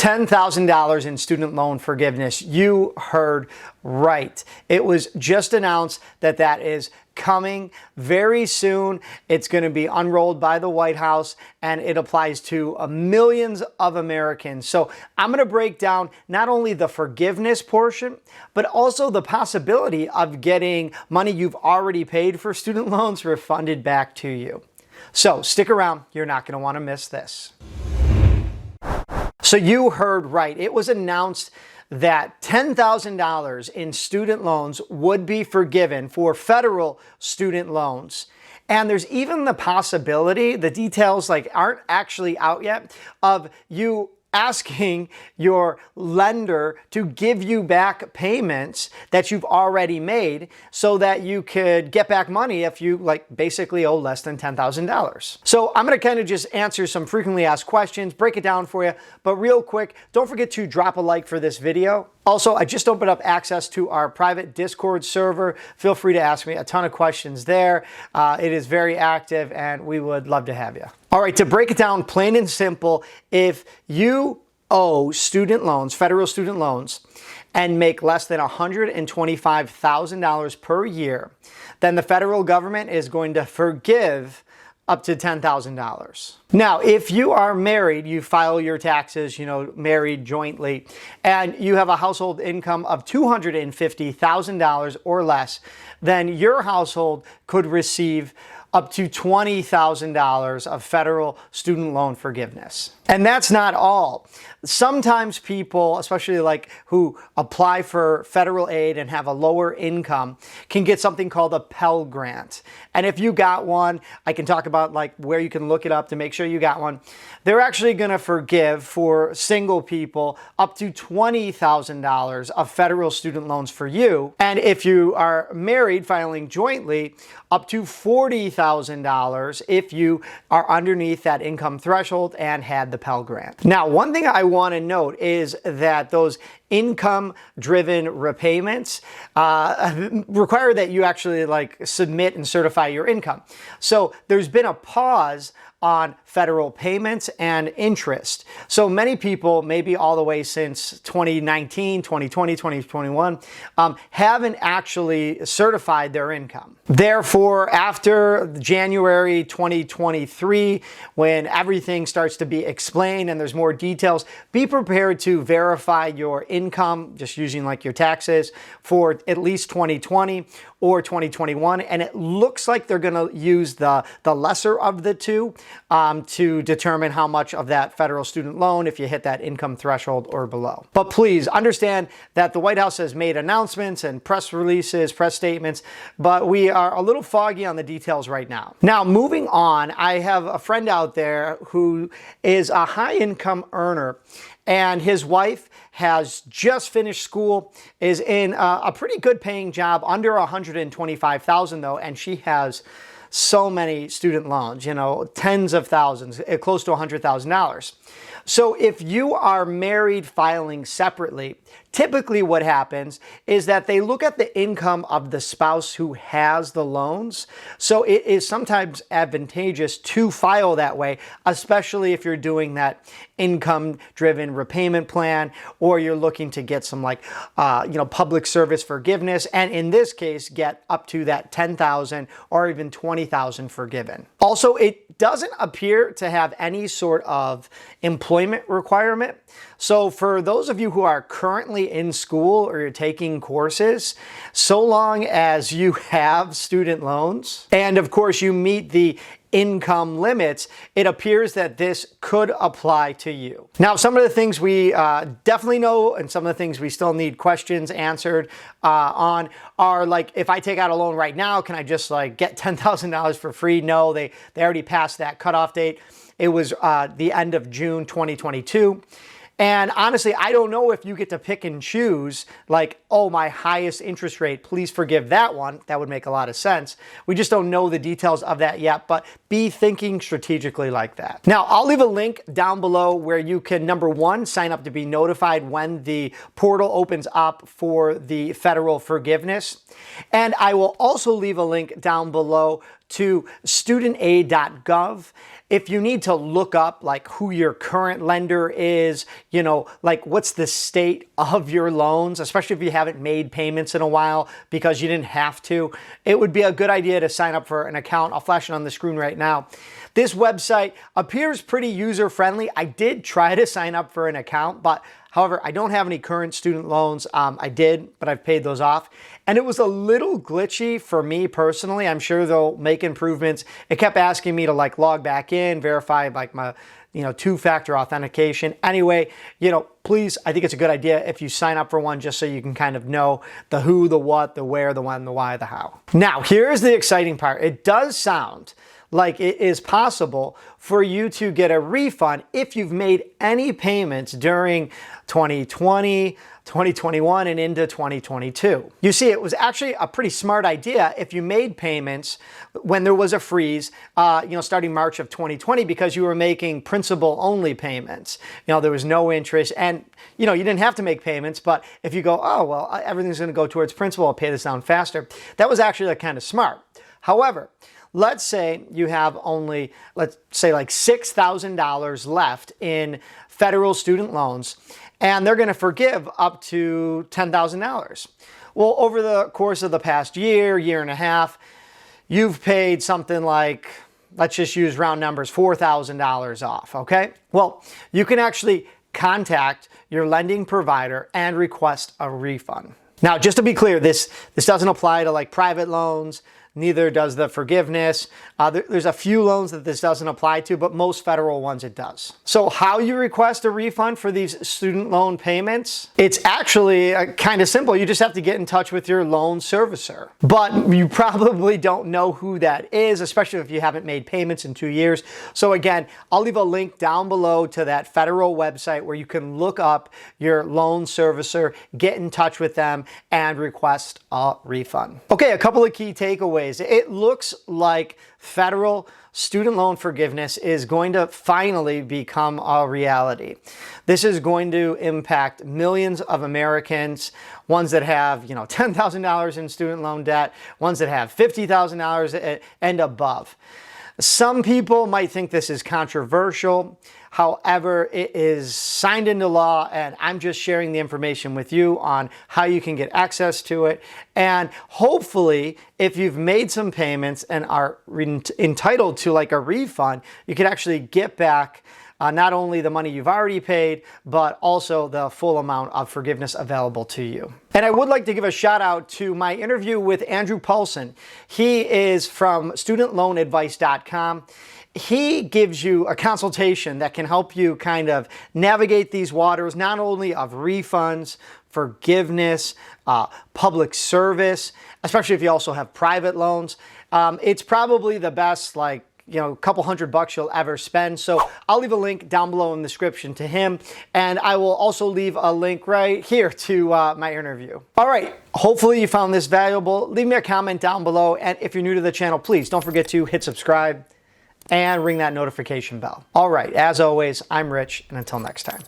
$10,000 in student loan forgiveness. You heard right. It was just announced that that is coming very soon. It's going to be unrolled by the White House, and it applies to millions of Americans. So I'm going to break down not only the forgiveness portion, but also the possibility of getting money you've already paid for student loans refunded back to you. So stick around. You're not going to want to miss this. So you heard right. It was announced that $10,000 in student loans would be forgiven for federal student loans. And there's even the possibility, the details aren't actually out yet, of you asking your lender to give you back payments that you've already made so that you could get back money if you basically owe less than $10,000. So I'm going to kind of just answer some frequently asked questions, break it down for you, but real quick, don't forget to drop a like for this video. Also, I just opened up access to our private Discord server. Feel free to ask me a ton of questions there. It is very active and we would love to have you. All right, to break it down plain and simple, if you owe student loans, federal student loans, and make less than $125,000 per year, then the federal government is going to forgive up to $10,000. Now, if you are married, you file your taxes, married jointly, and you have a household income of $250,000 or less, then your household could receive up to $20,000 of federal student loan forgiveness. And that's not all. Sometimes people, especially who apply for federal aid and have a lower income, can get something called a Pell Grant. And if you got one, I can talk about where you can look it up to make sure you got one. They're actually going to forgive for single people up to $20,000 of federal student loans for you. And if you are married filing jointly, up to $40,000 if you are underneath that income threshold and had the Pell Grant. Now, one thing I want to note is that those income-driven repayments require that you actually submit and certify your income. So there's been a pause on federal payments and interest. So many people, maybe all the way since 2019, 2020, 2021, haven't actually certified their income. Therefore, after January 2023, when everything starts to be explained and there's more details, be prepared to verify your income, just using your taxes, for at least 2020 or 2021. And it looks like they're going to use the lesser of the two to determine how much of that federal student loan, if you hit that income threshold or below. But please understand that the White House has made announcements and press releases, press statements, but we are a little foggy on the details right now. Now, moving on, I have a friend out there who is a high income earner, and his wife has just finished school, is in a pretty good paying job, under $125,000 though, and she has so many student loans, tens of thousands, close to $100,000. So if you are married filing separately, typically what happens is that they look at the income of the spouse who has the loans. So it is sometimes advantageous to file that way, especially if you're doing that income-driven repayment plan, or you're looking to get some public service forgiveness, and in this case, get up to that $10,000 or even $20,000 forgiven. Also, it doesn't appear to have any sort of employment requirement. So for those of you who are currently in school or you're taking courses, so long as you have student loans, and of course you meet the income limits, it appears that this could apply to you. Now, some of the things we definitely know and some of the things we still need questions answered on are if I take out a loan right now, can I just get $10,000 for free? No, they already passed that cutoff date. It was the end of June 2022. And honestly, I don't know if you get to pick and choose, oh, my highest interest rate, please forgive that one. That would make a lot of sense. We just don't know the details of that yet, but be thinking strategically like that. Now, I'll leave a link down below where you can, number one, sign up to be notified when the portal opens up for the federal forgiveness. And I will also leave a link down below to studentaid.gov. If you need to look up like who your current lender is, like what's the state of your loans, especially if you haven't made payments in a while because you didn't have to, it would be a good idea to sign up for an account. I'll flash it on the screen right now. This website appears pretty user-friendly. I did try to sign up for an account, but however, I don't have any current student loans. I did, but I've paid those off. And it was a little glitchy for me personally. I'm sure they'll make improvements. It kept asking me to like log back in, verify like my two-factor authentication. Anyway, please, I think it's a good idea if you sign up for one just so you can kind of know the who, the what, the where, the when, the why, the how. Now, here's the exciting part. It does sound like it is possible for you to get a refund if you've made any payments during 2020, 2021, and into 2022. You see, it was actually a pretty smart idea if you made payments when there was a freeze, starting March of 2020, because you were making principal-only payments. There was no interest, and you didn't have to make payments, but if you go, oh, well, everything's gonna go towards principal, I'll pay this down faster, that was actually kind of smart. However, let's say you have only, let's say like $6,000 left in federal student loans, and they're going to forgive up to $10,000. Well, over the course of the past year, year and a half, you've paid something like, let's just use round numbers, $4,000 off, okay? Well, you can actually contact your lending provider and request a refund. Now, just to be clear, this doesn't apply to like private loans. Neither does the forgiveness. There's a few loans that this doesn't apply to, but most federal ones it does. So how you request a refund for these student loan payments? It's actually kind of simple. You just have to get in touch with your loan servicer. But you probably don't know who that is, especially if you haven't made payments in 2 years. So again, I'll leave a link down below to that federal website where you can look up your loan servicer, get in touch with them, and request a refund. Okay, a couple of key takeaways. It looks like federal student loan forgiveness is going to finally become a reality. This is going to impact millions of Americans, ones that have, $10,000 in student loan debt, ones that have $50,000 and above. Some people might think this is controversial. However, it is signed into law, and I'm just sharing the information with you on how you can get access to it. And hopefully, if you've made some payments and are entitled to like a refund, you can actually get back not only the money you've already paid, but also the full amount of forgiveness available to you. And I would like to give a shout out to my interview with Andrew Paulson. He is from studentloanadvice.com. He gives you a consultation that can help you kind of navigate these waters, not only of refunds, forgiveness, public service, especially if you also have private loans. It's probably the best, a couple $100 you'll ever spend. So I'll leave a link down below in the description to him. And I will also leave a link right here to my interview. All right. Hopefully you found this valuable. Leave me a comment down below. And if you're new to the channel, please don't forget to hit subscribe and ring that notification bell. All right. As always, I'm Rich, and until next time.